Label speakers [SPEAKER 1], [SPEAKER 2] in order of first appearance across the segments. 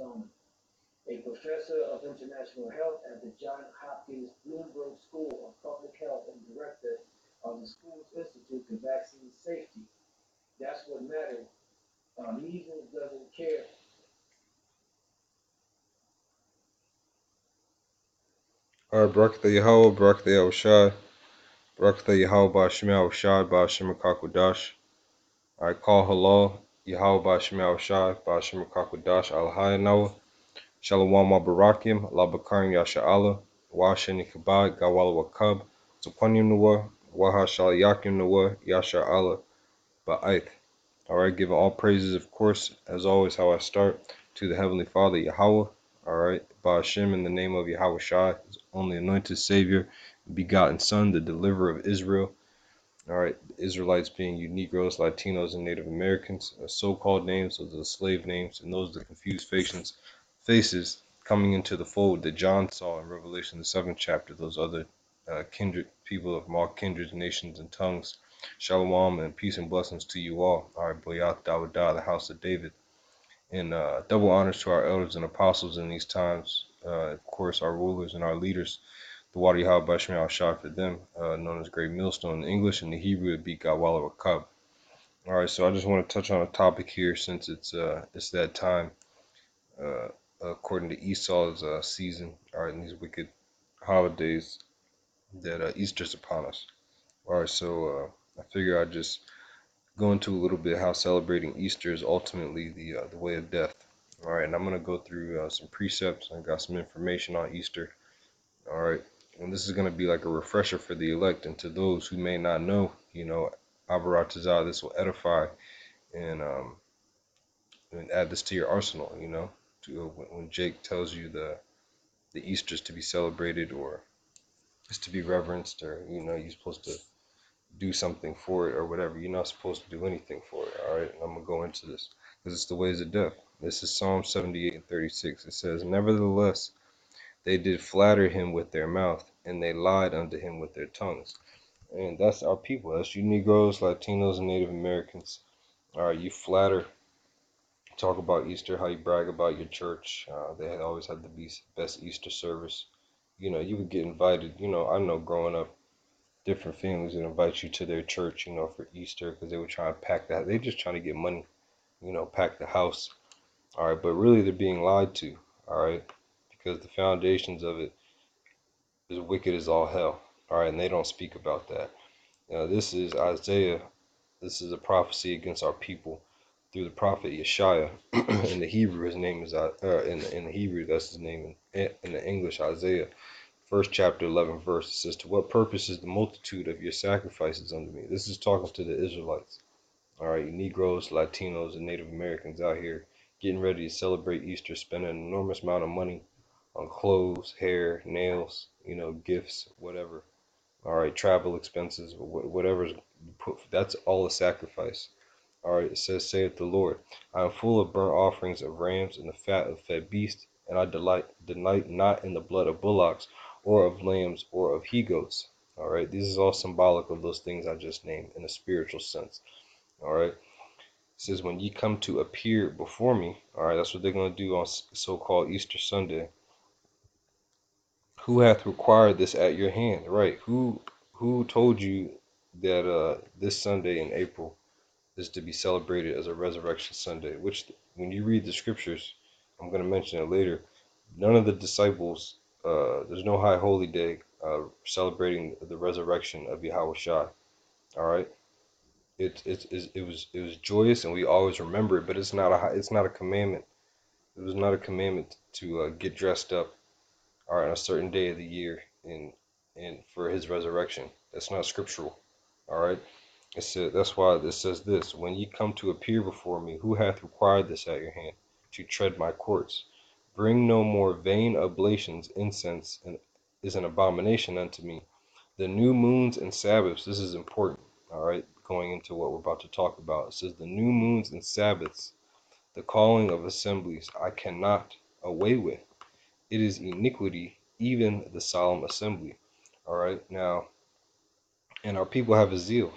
[SPEAKER 1] Salman, a professor of international health at the Johns Hopkins Bloomberg School of Public Health and director of the school's Institute for Vaccine Safety. That's what matters. Measles doesn't care.
[SPEAKER 2] All right, Barak Yahweh, Barak Yahushai, Barak Yahweh Ba'Shem Yahushai, Ba'Shem Kakwadash. All right, call halal, Yahweh Ba'Shem Yahushai, Ba'Shem Kakwadash, Al-Hayanawa, Shalom Barakim, Allah Bakarim Yasha'Allah, Washen Kabad, Gawal Wakab, Tukwanim Nuwa, Waha Shal Yakim Nuwa, Yasha'Allah, Ba'aith. All right, giving all praises, of course, as always, how I start, to the Heavenly Father, Yahweh. All right, Ba'Shem, in the name of Yahweh Shai, his only anointed Savior, begotten Son, the deliverer of Israel. All right, the Israelites being you Negroes, Latinos, and Native Americans, so-called names, those are the slave names, and those are the confused faces coming into the fold that John saw in Revelation, the 7th chapter, those other kindred people of all kindreds, nations, and tongues. Shalom and peace and blessings to you all. All right, Boyat Dawadah, the house of David. And double honors to our elders and apostles in these times. Of course, our rulers and our leaders. The Wadi Hab Bashmi al Shah for them, known as Great Millstone in English, and the Hebrew would be Gawala Wakab. All right, so I just want to touch on a topic here since it's that time, according to Esau's season, all right, in these wicked holidays that Easter's upon us. All right, so I figure I'd just go into a little bit how celebrating Easter is ultimately the way of death. All right, and I'm gonna go through some precepts. I got some information on Easter. All right, and this is gonna be like a refresher for the elect and to those who may not know. Abaratazah, this will edify and add this to your arsenal. When Jake tells you the Easter's to be celebrated or is to be reverenced, or you're supposed to do something for it or whatever. You're not supposed to do anything for it. All right, and I'm gonna go into this because it's the ways of death. This is Psalm 78 and 36. It says, "Nevertheless, they did flatter him with their mouth, and they lied unto him with their tongues." And that's our people. That's you Negroes, Latinos, and Native Americans. All right, you flatter, talk about Easter, how you brag about your church. They had always had the best Easter service. You would get invited. I know growing up, different families would invite you to their church, for Easter because they were trying to pack that. They just trying to get money, pack the house. All right, but really they're being lied to. All right, because the foundations of it is wicked as all hell. All right, and they don't speak about that. This is Isaiah. This is a prophecy against our people through the prophet Yeshaya. In the Hebrew, his name is in the Hebrew, that's his name. In the English, Isaiah, first chapter 11 verse. It says, "To what purpose is the multitude of your sacrifices unto me?" This is talking to the Israelites. All right, you Negroes, Latinos, and Native Americans out here getting ready to celebrate Easter, spending an enormous amount of money on clothes, hair, nails, gifts, whatever. All right, travel expenses, whatever's put. That's all a sacrifice. All right, it says, "Saith the Lord, I am full of burnt offerings of rams and the fat of fed beasts, and I delight not in the blood of bullocks, or of lambs, or of he goats." All right, this is all symbolic of those things I just named in a spiritual sense. All right, it says, "When ye come to appear before me," all right, that's what they're going to do on so-called Easter Sunday. "Who hath required this at your hand?" Right, who told you that this Sunday in April is to be celebrated as a Resurrection Sunday? Which, when you read the scriptures, I'm going to mention it later, none of the disciples, there's no high holy day celebrating the resurrection of Yahweh Shai. All right, it was joyous, and we always remember it, but it's not a commandment. It was not a commandment to get dressed up, all right, on a certain day of the year and for his resurrection. That's not scriptural. All right. It said, that's why it says this: "When ye come to appear before me, who hath required this at your hand, to tread my courts? Bring no more vain oblations. Incense is an abomination unto me. The new moons and Sabbaths," this is important, all right, going into what we're about to talk about. It says, "The new moons and Sabbaths, the calling of assemblies, I cannot away with. It is iniquity, even the solemn assembly." All right, now, and our people have a zeal,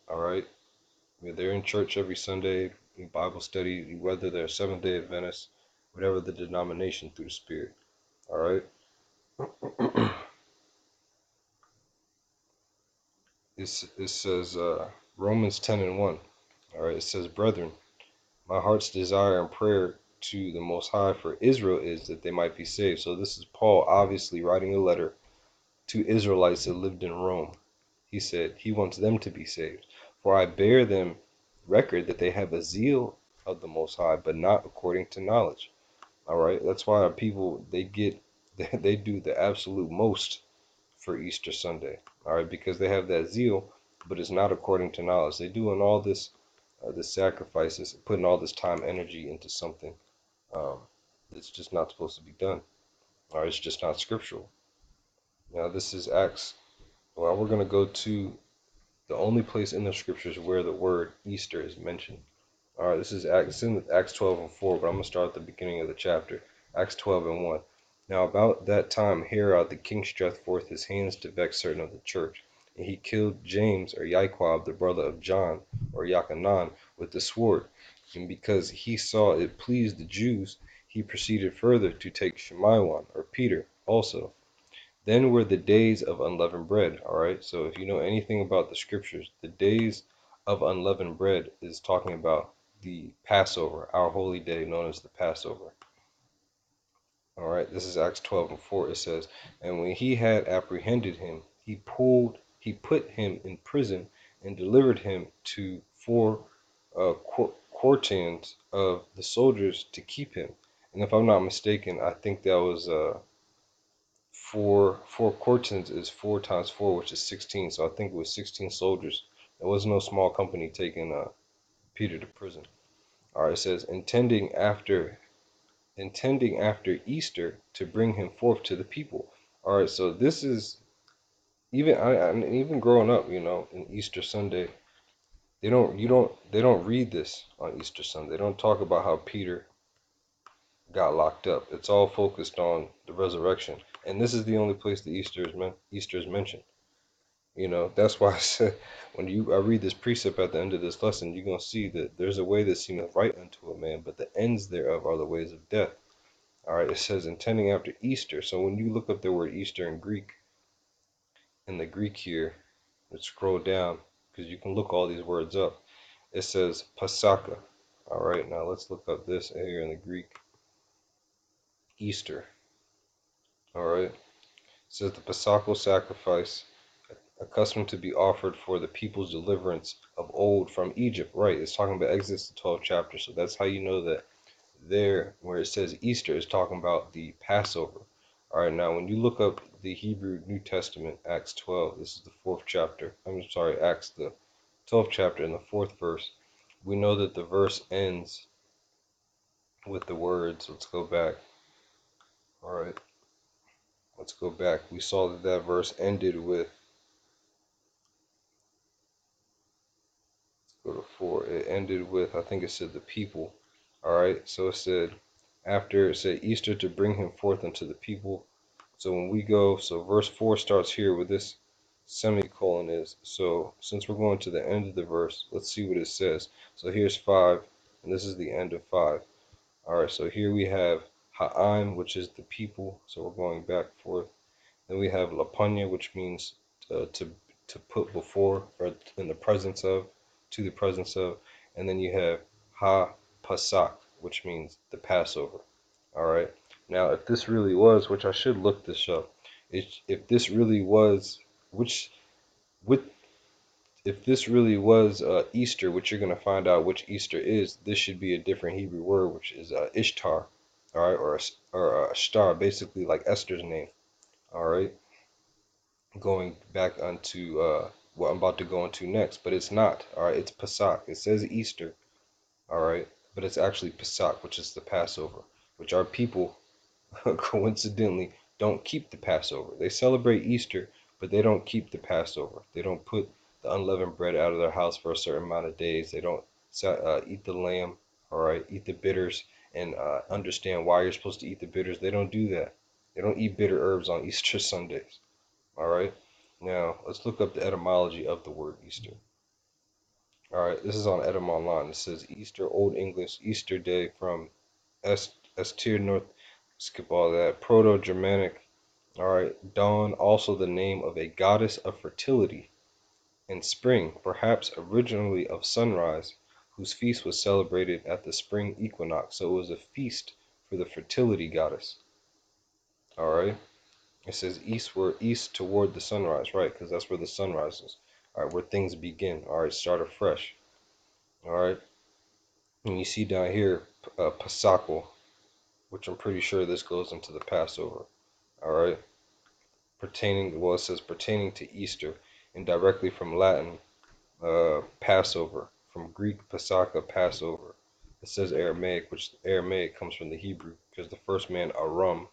[SPEAKER 2] all right. They're in church every Sunday, in Bible study, whether they're Seventh-day Adventists, whatever the denomination, through the Spirit. All right. It says Romans 10:1. All right. It says, brethren, my heart's desire and prayer to the Most High for Israel is that they might be saved. So this is Paul obviously writing a letter to Israelites that lived in Rome. He said he wants them to be saved. For I bear them record that they have a zeal of the Most High, but not according to knowledge. All right. That's why people, they do the absolute most for Easter Sunday. All right, because they have that zeal, but it's not according to knowledge. They're doing all this sacrifices, putting all this time, energy into something um, that's just not supposed to be done. All right, it's just not scriptural. Now this is Acts. Well, we're gonna go to the only place in the scriptures where the word Easter is mentioned. All right, this is Acts, in Acts 12:4, but I'm gonna start at the beginning of the chapter. Acts 12:1. Now about that time Herod the king stretched forth his hands to vex certain of the church, and he killed James or Jacob, the brother of John, or Yachanan, with the sword. And because he saw it pleased the Jews, he proceeded further to take Shimon, or Peter, also. Then were the days of unleavened bread. All right, so if you know anything about the scriptures, the days of unleavened bread is talking about the Passover, our holy day known as the Passover. All right, this is Acts 12:4. It says, and when he had apprehended him, he put him in prison and delivered him to four quartans of the soldiers to keep him. And if I'm not mistaken, I think that was four quartans is 4 times 4, which is 16. So I think it was 16 soldiers. It was no small company taking Peter to prison. All right, it says intending after Easter to bring him forth to the people. All right, so this is even growing up, in Easter Sunday, they don't read this on Easter Sunday. They don't talk about how Peter got locked up. It's all focused on the resurrection, and this is the only place that Easter is mentioned. That's why I said when I read this precept at the end of this lesson, you're gonna see that there's a way that seemeth right unto a man, but the ends thereof are the ways of death. All right, it says intending after Easter. So when you look up the word Easter in the Greek here, let's scroll down because you can look all these words up. It says Pasaka. All right, now let's look up this here in the Greek. Easter. All right, it says the Paschal sacrifice accustomed to be offered for the people's deliverance of old from Egypt. Right, it's talking about Exodus, the 12th chapter. So that's how you know that there where it says Easter is talking about the Passover. All right, now when you look up the Hebrew New Testament, Acts 12, this is the 4th chapter. I'm sorry, Acts the 12th chapter and the 4th verse. We know that the verse ends with the words. Let's go back. All right, let's go back. We saw that that verse ended with, let's go to 4. It ended with, I think it said the people. All right, so it said, after it said Easter to bring him forth unto the people. So when we go, so verse 4 starts here with this semicolon is. So since we're going to the end of the verse, let's see what it says. So here's 5, and this is the end of 5. All right, so here we have Ha'im, which is the people. So we're going back and forth. Then we have Lapanya, which means to put before, or in the presence of, to the presence of. And then you have Ha Pasak, which means the Passover. All right. Now, if this really was, which I should look this up, if this really was, which, with, if this really was Easter, which you're gonna find out which Easter is, this should be a different Hebrew word, which is Ishtar, all right, or Ashtar, basically like Esther's name. All right. Going back onto what I'm about to go into next, but it's not. All right, it's Pesach. It says Easter. All right, but it's actually Pesach, which is the Passover, which our people coincidentally don't keep the Passover. They celebrate Easter, but they don't keep the Passover. They don't put the unleavened bread out of their house for a certain amount of days. They don't eat the lamb, all right, eat the bitters, and understand why you're supposed to eat the bitters. They don't do that. They don't eat bitter herbs on Easter Sundays. All right. Now let's look up the etymology of the word Easter. All right, this is on Etym Online. It says Easter, Old English, Easter Day, from Est Estir North, skip all that. Proto-Germanic, all right. Dawn, also the name of a goddess of fertility and spring, perhaps originally of sunrise, whose feast was celebrated at the spring equinox. So it was a feast for the fertility goddess. All right. It says eastward, east toward the sunrise, right? Because that's where the sun rises. All right, where things begin. All right, start afresh. All right. And you see down here, Pasakal, which I'm pretty sure this goes into the Passover. All right. Pertaining, well, it says pertaining to Easter, and directly from Latin, Passover, from Greek Pasaka, Passover. It says Aramaic, which Aramaic comes from the Hebrew, because the first man, Aram,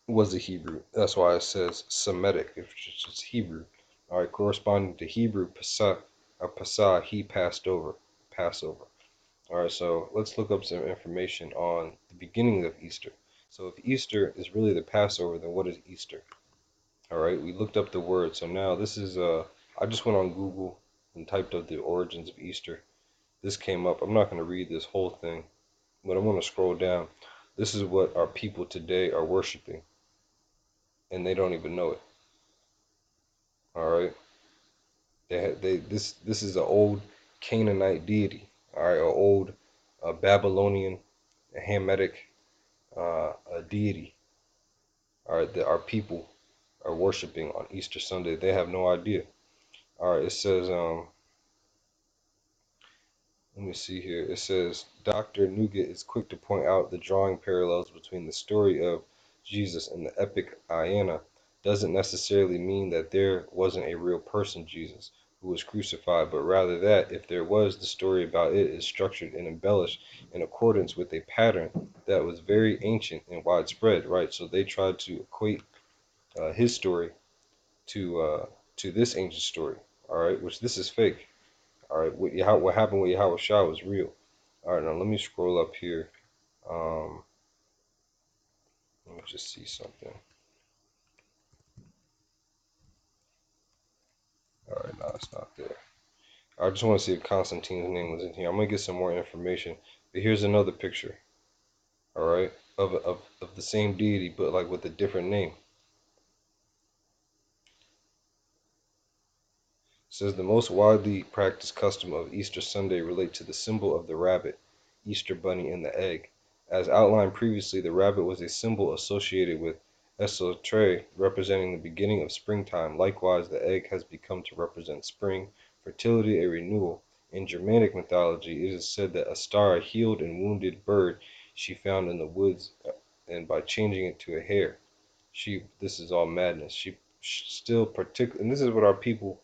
[SPEAKER 2] was a Hebrew. That's why it says Semitic, which is Hebrew. All right, corresponding to Hebrew Pasah, he passed over, Passover. All right, so let's look up some information on the beginning of Easter. So if Easter is really the Passover, then what is Easter? All right, we looked up the word. So now this is I just went on Google and typed up the origins of Easter. This came up. I'm not going to read this whole thing, but I'm going to scroll down. This is what our people today are worshiping, and they don't even know it. All right, this is an old Canaanite deity. All right, an old Babylonian, Hamitic a deity. All right, that our people are worshiping on Easter Sunday. They have no idea. All right, it says let me see here. It says Dr. Nugget is quick to point out the drawing parallels between the story of Jesus and the epic Aina doesn't necessarily mean that there wasn't a real person, Jesus, who was crucified, but rather that if there was, the story about it is structured and embellished in accordance with a pattern that was very ancient and widespread, right? So they tried to equate his story to this ancient story, all right, which this is fake. All right, what happened with Yahweh Shah was real. All right, now let me scroll up here. Um, Let me just see something. All right, no, it's not there. I just want to see if Constantine's name was in here. I'm gonna get some more information. But here's another picture. All right, of the same deity, but like with a different name. It says the most widely practiced custom of Easter Sunday relate to the symbol of the rabbit, Easter bunny, and the egg. As outlined previously, the rabbit was a symbol associated with Esotre, representing the beginning of springtime. Likewise, the egg has become to represent spring, fertility, and renewal. In Germanic mythology, it is said that Astara healed and wounded bird she found in the woods, and by changing it to a hare, this is all madness. She still particular, and this is what our people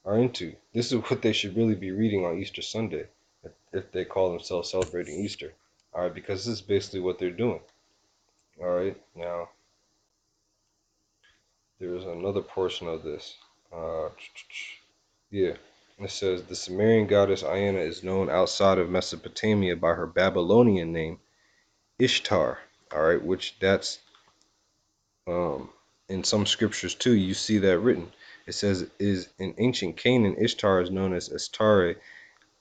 [SPEAKER 2] are into. This is what they should really be reading on Easter Sunday, if they call themselves celebrating Easter. All right, because this is basically what they're doing. All right, now there's another portion of this. Uh, yeah, it says the Sumerian goddess Aina is known outside of Mesopotamia by her Babylonian name Ishtar. All right, which that's in some scriptures too. You see that written. It says is in ancient Canaan, Ishtar is known as Astarte,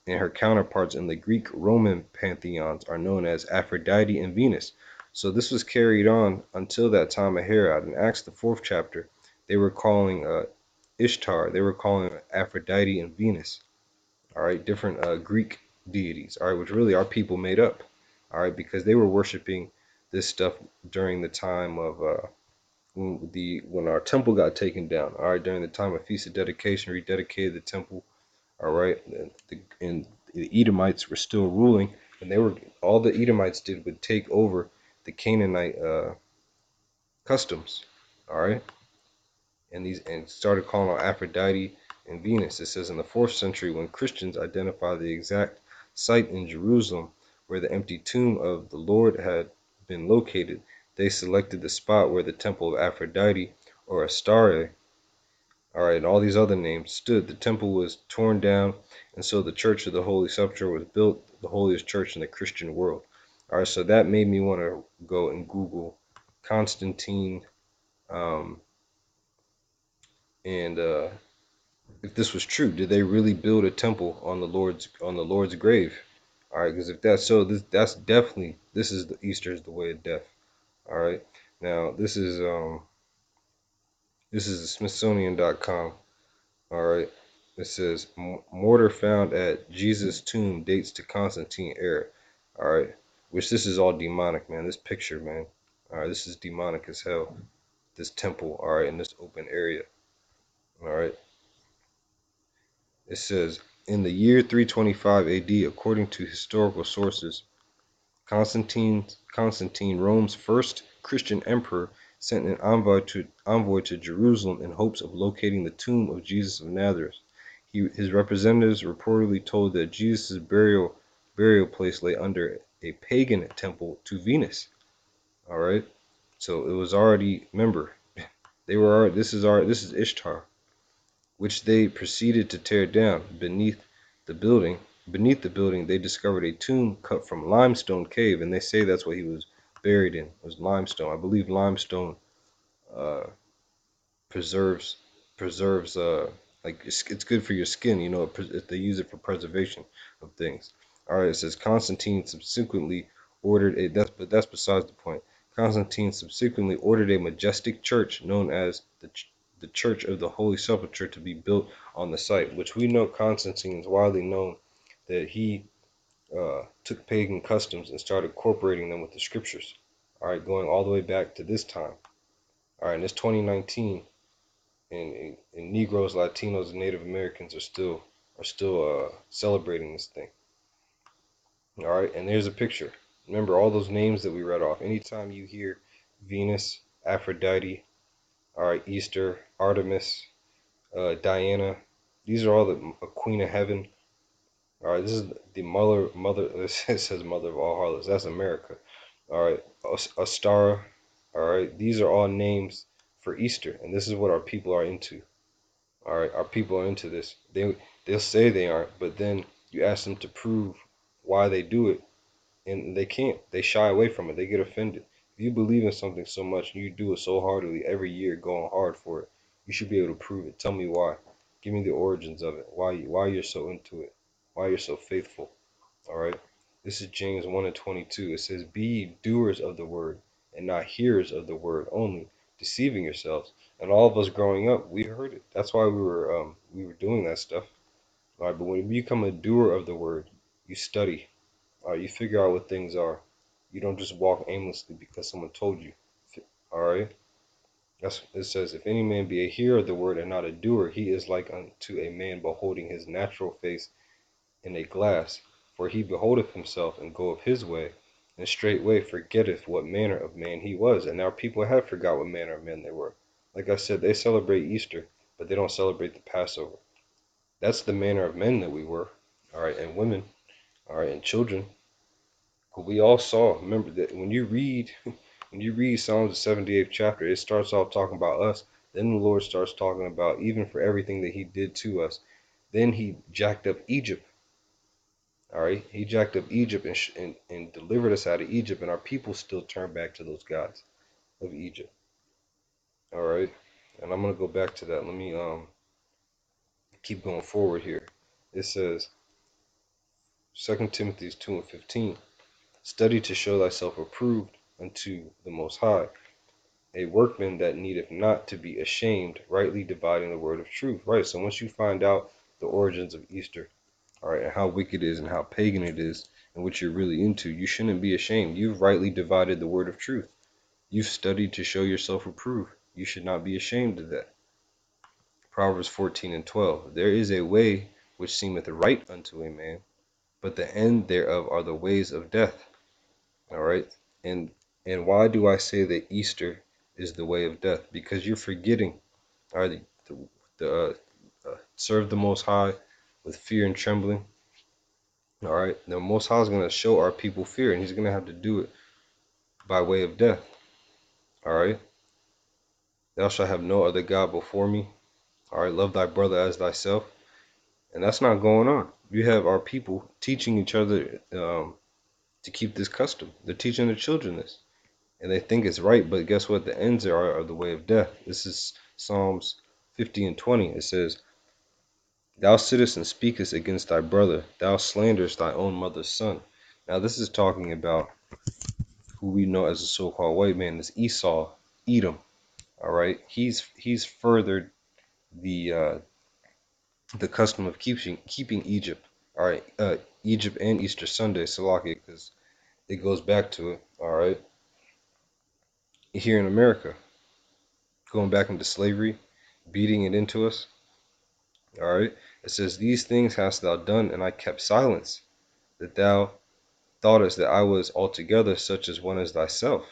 [SPEAKER 2] and her counterparts in the Greek Roman pantheons are known as Aphrodite and Venus. So this was carried on until that time of Herod. In Acts, the 4th chapter, they were calling Ishtar, they were calling Aphrodite and Venus. All right, different Greek deities. All right, which really our people made up. All right, because they were worshiping this stuff during the time of when our temple got taken down. All right, during the time of Feast of Dedication, rededicated the temple. All right, and the Edomites were still ruling, and they were all the Edomites did would take over the Canaanite customs. All right, and started calling on Aphrodite and Venus. It says in the 4th century, when Christians identified the exact site in Jerusalem where the empty tomb of the Lord had been located, they selected the spot where the temple of Aphrodite or Astarte, all right, and all these other names stood. The temple was torn down, and so the Church of the Holy Sepulchre was built, the holiest church in the Christian world. All right, so that made me want to go and Google Constantine, and if this was true, did they really build a temple on the Lord's grave? All right, because if that's so, that's definitely this is the Easter is the way of death. All right. Now this is Smithsonian.com. All right. It says mortar found at Jesus' tomb dates to Constantine era. All right. Which this is all demonic, man. This picture, man. All right. This is demonic as hell. This temple. All right. In this open area. All right. It says in the year 325 AD, according to historical sources, Constantine, Rome's first Christian emperor, sent an envoy to Jerusalem in hopes of locating the tomb of Jesus of Nazareth. His representatives reportedly told that Jesus' burial place lay under a pagan temple to Venus. All right, so it was already. Remember, they were. This is Ishtar, which they proceeded to tear down. The building, Beneath the building, they discovered a tomb cut from limestone cave, and they say that's what he was buried in, was limestone. I believe limestone uh, preserves like it's good for your skin. You know, they use it for preservation of things. All right, it says Constantine subsequently ordered a that's besides the point. Constantine subsequently ordered a majestic church known as the Church of the Holy Sepulchre to be built on the site, which we know Constantine is widely known that he took pagan customs and started incorporating them with the scriptures. All right, going all the way back to this time. All right, and it's 2019, and Negroes, Latinos, and Native Americans are still celebrating this thing. All right, and there's a picture. Remember all those names that we read off. Anytime you hear Venus, Aphrodite, all right, Easter, Artemis, Diana, these are all the Queen of Heaven. All right, this is the mother. It says mother of all harlots. That's America. All right, Ostara. All right, these are all names for Easter, and this is what our people are into. All right, our people are into this. They'll say they aren't, but then you ask them to prove why they do it, and they can't. They shy away from it. They get offended. If you believe in something so much and you do it so heartily every year, going hard for it, you should be able to prove it. Tell me why. Give me the origins of it. Why you're so into it. Why you're so faithful. All right. This is James 1 and 22. It says, "Be ye doers of the word, and not hearers of the word only, deceiving yourselves." And all of us growing up, we heard it. That's why we were doing that stuff. All right. But when you become a doer of the word, you study. All right. You figure out what things are. You don't just walk aimlessly because someone told you. All right. It says, "If any man be a hearer of the word and not a doer, he is like unto a man beholding his natural face in a glass. For he beholdeth himself and goeth his way, and straightway forgetteth what manner of man he was." And our people have forgot what manner of men they were. Like I said, they celebrate Easter, but they don't celebrate the Passover. That's the manner of men that we were. All right, and women, all right, and children. But we all saw. Remember that when you read Psalms the 78th chapter, it starts off talking about us. Then the Lord starts talking about even for everything that he did to us. Then he jacked up Egypt. All right, he jacked up Egypt and delivered us out of Egypt, and our people still turn back to those gods of Egypt. All right, and I'm gonna go back to that. Let me keep going forward here. It says 2 Timothy 2 and 15. "Study to show thyself approved unto the Most High, a workman that needeth not to be ashamed, rightly dividing the word of truth." Right. So once you find out the origins of Easter, all right, and how wicked it is and how pagan it is and what you're really into, you shouldn't be ashamed. You've rightly divided the word of truth. You've studied to show yourself approved. You should not be ashamed of that. Proverbs 14 and 12. "There is a way which seemeth right unto a man, but the end thereof are the ways of death." All right. And why do I say that Easter is the way of death? Because you're forgetting, all right, serve the Most High with fear and trembling. All right. The Most High is going to show our people fear, and he's going to have to do it by way of death. All right. "Thou shalt have no other God before me." All right. "Love thy brother as thyself." And that's not going on. You have our people teaching each other to keep this custom. They're teaching their children this. And they think it's right, but guess what? The ends are the way of death. This is Psalms 50 and 20. It says, Thou sittest and speakest against thy brother. Thou slanderest thy own mother's son. Now this is talking about who we know as a so-called white man, this Esau, Edom. All right, he's furthered the custom of keeping Egypt. All right, Egypt and Easter Sunday, Salakia, because it goes back to it. All right, here in America, going back into slavery, beating it into us. All right, it says, "These things hast thou done, and I kept silence, that thou thoughtest that I was altogether such as one as thyself.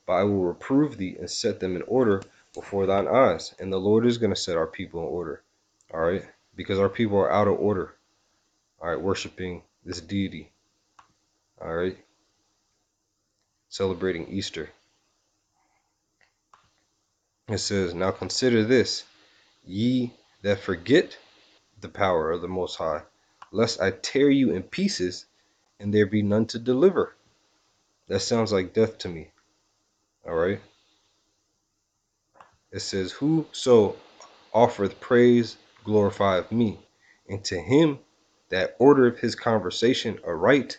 [SPEAKER 2] But I will reprove thee and set them in order before thine eyes." And the Lord is going to set our people in order. All right, because our people are out of order. All right, worshiping this deity. All right, celebrating Easter. It says, "Now consider this, ye that forget the power of the Most High, lest I tear you in pieces, and there be none to deliver." That sounds like death to me. All right. It says, "Whoso offereth praise glorifieth me, and to him that ordereth his conversation aright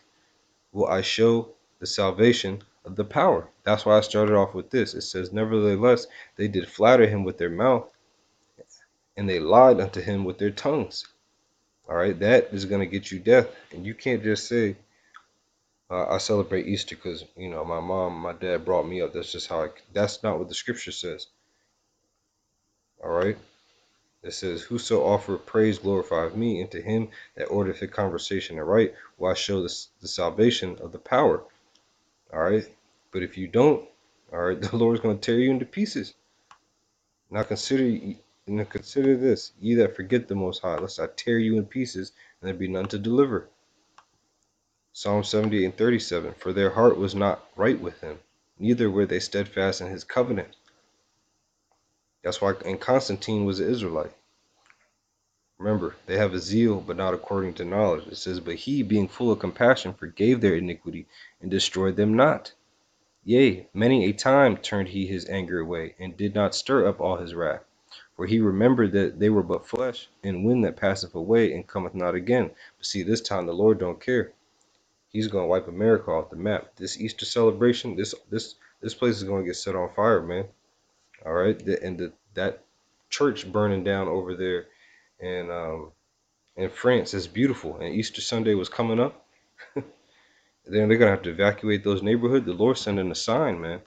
[SPEAKER 2] will I show the salvation of the power." That's why I started off with this. It says, "Nevertheless, they did flatter him with their mouth, and they lied unto him with their tongues." All right, that is going to get you death. And you can't just say, I celebrate Easter because, my mom, my dad brought me up. That's just that's not what the scripture says. All right. It says, "Whoso offereth praise glorifieth me, and to him that ordereth his conversation aright will I show the salvation of the power." All right. But if you don't, all right, the Lord's going to tear you into pieces. Now consider this, ye that forget the Most High, lest I tear you in pieces, and there be none to deliver. Psalm 78 and 37, "For their heart was not right with him, neither were they steadfast in his covenant." That's why, and Constantine was an Israelite. Remember, they have a zeal, but not according to knowledge. It says, "But he, being full of compassion, forgave their iniquity, and destroyed them not. Yea, many a time turned he his anger away, and did not stir up all his wrath. For he remembered that they were but flesh, and wind that passeth away, and cometh not again." But see, this time the Lord don't care. He's going to wipe America off the map. This Easter celebration, this place is going to get set on fire, man. All right, that church burning down over there, and in France is beautiful, and Easter Sunday was coming up. Then they're gonna have to evacuate those neighborhoods. The Lord's sending a sign, man.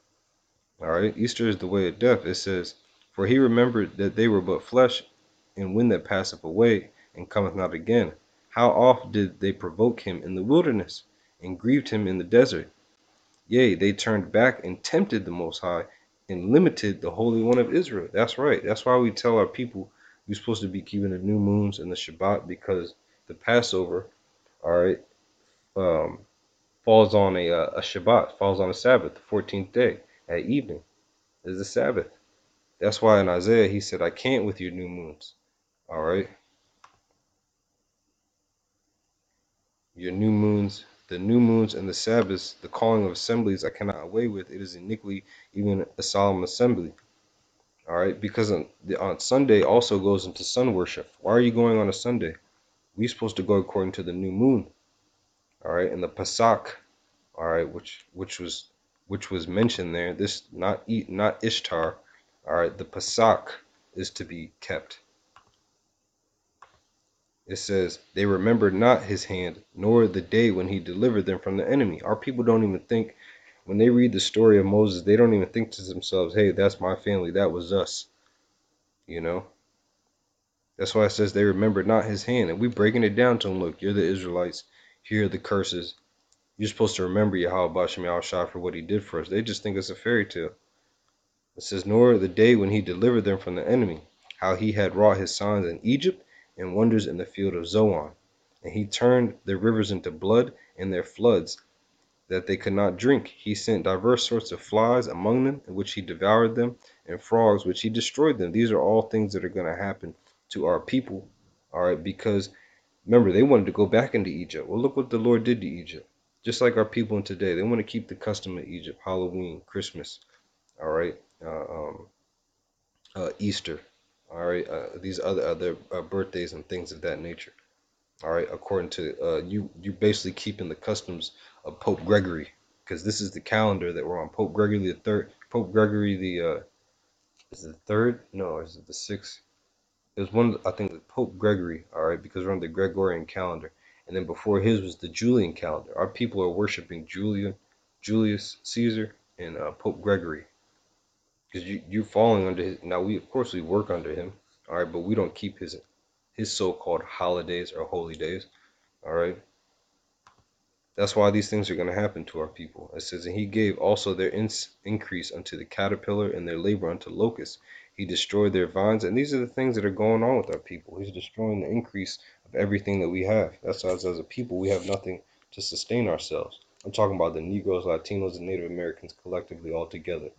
[SPEAKER 2] All right, Easter is the way of death. It says, "For he remembered that they were but flesh, and wind that passeth away, and cometh not again. How oft did they provoke him in the wilderness, and grieved him in the desert? Yea, they turned back and tempted the Most High, and limited the Holy One of Israel." That's right. That's why we tell our people you're supposed to be keeping the new moons and the Shabbat, because the Passover, all right, um, falls on a Shabbat, falls on a Sabbath, the 14th day at evening is the Sabbath. That's why in Isaiah he said, "I can't with your new moons." All right, your new moons, the new moons and the Sabbaths, the calling of assemblies I cannot away with. It is iniquity, even a solemn assembly. All right, because on Sunday also goes into sun worship. Why are you going on a Sunday? We're supposed to go according to the new moon. All right, and the Pesach, all right, which was mentioned there. This not Ishtar. All right, the Pesach is to be kept. It says, "They remembered not his hand, nor the day when he delivered them from the enemy." Our people don't even think, when they read the story of Moses, they don't even think to themselves, "Hey, that's my family. That was us." You know. That's why it says they remembered not his hand. And we breaking it down to them. Look, you're the Israelites. Here are the curses. You're supposed to remember Yahweh Bashem Yahushua for what he did for us. They just think it's a fairy tale. It says, "Nor the day when he delivered them from the enemy, how he had wrought his signs in Egypt and wonders in the field of Zoan. And he turned their rivers into blood and their floods, that they could not drink. He sent diverse sorts of flies among them, in which he devoured them, and frogs, which he destroyed them." These are all things that are going to happen to our people. All right, because remember, they wanted to go back into Egypt. Well, look what the Lord did to Egypt. Just like our people in today, they want to keep the custom of Egypt, Halloween, Christmas, all right, Easter, All right, these other birthdays and things of that nature. All right, according to you basically keeping the customs of Pope Gregory, because this is the calendar that we're on. Pope Gregory the third. Pope Gregory the is it the third? No, is it the sixth? It was one. I think the Pope Gregory. All right, because we're on the Gregorian calendar, and then before his was the Julian calendar. Our people are worshiping Julius Caesar, and Pope Gregory, because you're falling under his. Now we of course we work under him. All right, but we don't keep his so-called holidays or holy days. All right. That's why these things are going to happen to our people. It says, and he gave also their increase unto the caterpillar and their labor unto locusts. He destroyed their vines. And these are the things that are going on with our people. He's destroying the increase of everything that we have. That's why, as a people, we have nothing to sustain ourselves. I'm talking about the Negroes, Latinos, and Native Americans collectively all together.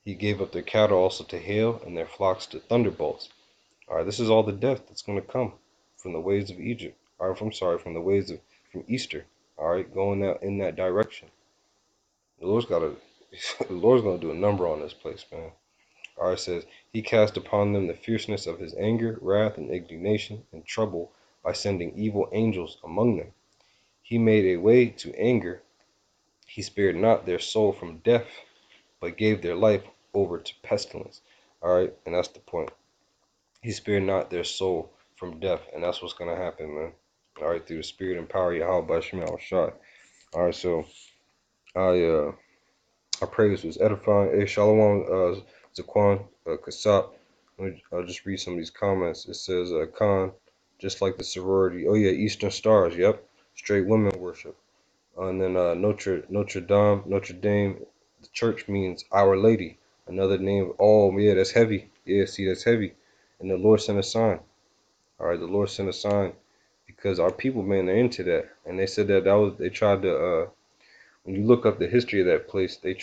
[SPEAKER 2] He gave up their cattle also to hail and their flocks to thunderbolts. All right, this is all the death that's going to come from the ways of Egypt. All right, from the ways of from Easter. All right, going out in that direction. The Lord's got to, the Lord's going to do a number on this place, man. All right, it says he cast upon them the fierceness of his anger, wrath, and indignation and trouble by sending evil angels among them. He made a way to anger. He spared not their soul from death, but gave their life over to pestilence. All right, and that's the point. He spared not their soul from death, and that's what's gonna happen, man. All right, through the spirit and power of Yahweh Shema Shai. All right, so I pray this was edifying. Hey, Shalom, Zaquan, Kasap. I'll just read some of these comments. It says, Khan, just like the sorority. Oh yeah, Eastern Stars. Yep, straight women worship. And then Notre Dame. The church means Our Lady. Another name. Oh yeah, that's heavy. Yeah, see, that's heavy. And the Lord sent a sign. All right, the Lord sent a sign because our people, man, they're into that, and they said that they tried to. When you look up the history of that place, they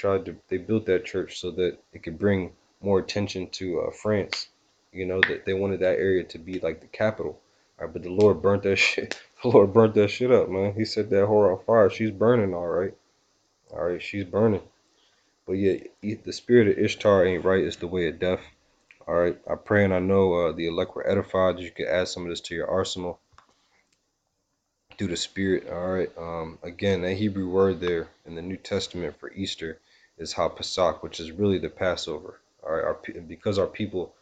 [SPEAKER 2] built that church so that it could bring more attention to France. You know that they wanted that area to be like the capital. All right, but the Lord burnt that shit. The Lord burnt that shit up, man. He set that whore on fire. She's burning, all right. All right, she's burning. But yeah, the spirit of Ishtar ain't right. It's the way of death. All right, I pray and I know the elect were edified. You could add some of this to your arsenal through the Spirit. All right. Again, that Hebrew word there in the New Testament for Easter is ha-Pesach, which is really the Passover. All right. Because our people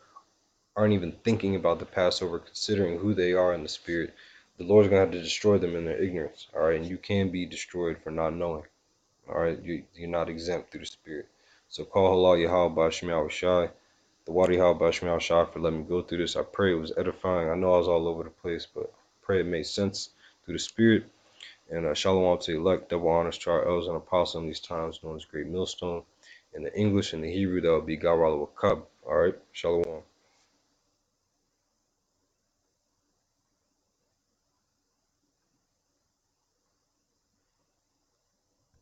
[SPEAKER 2] aren't even thinking about the Passover, considering who they are in the Spirit, the Lord's gonna have to destroy them in their ignorance. All right. And you can be destroyed for not knowing. All right. You're not exempt through the Spirit. So call halal Yahweh by Shema Shai. The water Yahweh by Shema Shai for letting me go through this. I pray it was edifying. I know I was all over the place, but I pray it made sense through the Spirit. And shalom to the elect, double honors to our elders and apostles in these times, known as Great Millstone. In the English and the Hebrew, that would be Gawal Wakab. All right, shalom.